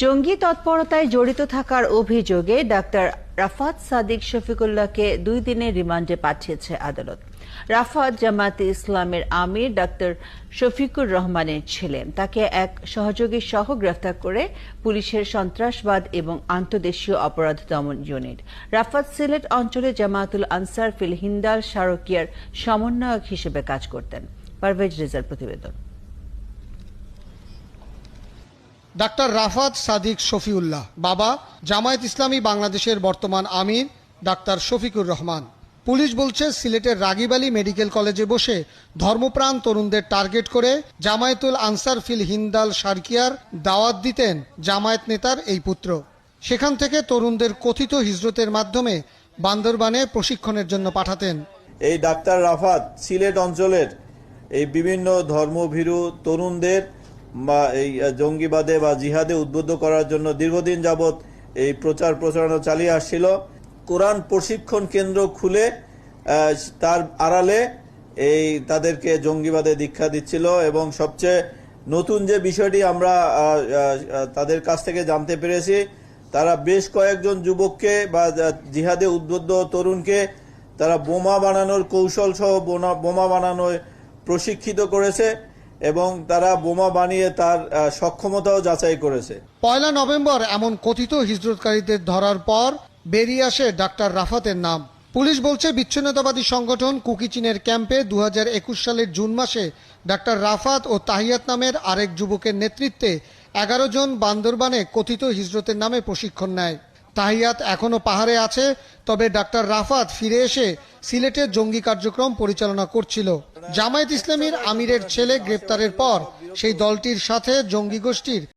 জঙ্গি তৎপরতায় জড়িত থাকার অভিযোগে ডাক্তার রাফাত সাদিক শফিকুল্লাহকে 2 দিনের রিমান্ডে পাঠিয়েছে আদালত। রাফাত জামায়াতে ইসলামের আমির ডাক্তার শফিকুর রহমানের ছেলে। তাকে এক সহযোগী সহ গ্রেফতার করে পুলিশের সন্ত্রাসবাদ এবং আন্তঃদেশীয় অপরাধ দমন ইউনিট। রাফাত সিলেট অঞ্চলে জামায়াতুল আনসার ফিল হিন্দাল শারকিয়ার সমন্বয়ক হিসেবে কাজ করতেন। পারভেজ রেজার প্রতিবেদন। ডাক্তার রাফাত সাদিক শফিউল্লাহ, বাবা জামায়াত ইসলামী বাংলাদেশের বর্তমান আমির ডাক্তার শফিকুর রহমান। পুলিশ বলছে, সিলেটের রাগিব আলী মেডিকেল কলেজে বসে ধর্মপ্রাণ তরুণদের টার্গেট করে জামায়াতুল আনসার ফিল হিন্দাল শারকিয়ার দাওয়াত দিতেন জামায়াত নেতার এই পুত্র। সেখান থেকে তরুণদের কথিত হিজরতের মাধ্যমে বান্দরবানে প্রশিক্ষণের জন্য পাঠাতেন। এই ডাক্তার রাফাত সিলেট অঞ্চলের এই বিভিন্ন ধর্মভীরু তরুণদের বা এই জঙ্গিবাদে বা জিহাদে উদ্বুদ্ধ করার জন্য দীর্ঘদিন যাবৎ এই প্রচার প্রচারণা চালিয়ে আসছিল। কোরআন প্রশিক্ষণ কেন্দ্র খুলে তার আড়ালে এই তাদেরকে জঙ্গিবাদে দীক্ষা দিচ্ছিল। এবং সবচেয়ে নতুন যে বিষয়টি আমরা তাদের কাছ থেকে জানতে পেরেছি, তারা বেশ কয়েকজন যুবককে বা জিহাদে উদ্বুদ্ধ তরুণকে তারা বোমা বানানোর কৌশল সহ বোমা বানানোয় প্রশিক্ষিত করেছে এবং তারা বোমা বানিয়ে তার সক্ষমতাও যাচাই করেছে। 1 নভেম্বর এমন কথিত হিজরতকারীদের ধরার পর বেরিয়ে আসে ডাক্তার রাফাতের নাম। পুলিশ বলছে, বিচ্ছিন্নতাবাদী সংগঠন কুকিচিনের ক্যাম্পে 2021 সালের জুন মাসে ডাক্তার রাফাত ও তাহিয়াত নামের আরেক যুবকের নেতৃত্বে 11 জন বান্দরবানে কথিত হিজরতের নামে প্রশিক্ষণ নেয়। তাহিয়াত এখনো পাহাড়ে আছে, তবে ডাক্তার রাফাত ফিরে এসে সিলেটের জঙ্গি কার্যক্রম পরিচালনা করছিল। জামায়াত ইসলামীর আমিরের ছেলে গ্রেপ্তারের পর সেই দলটির সাথে জঙ্গি গোষ্ঠীর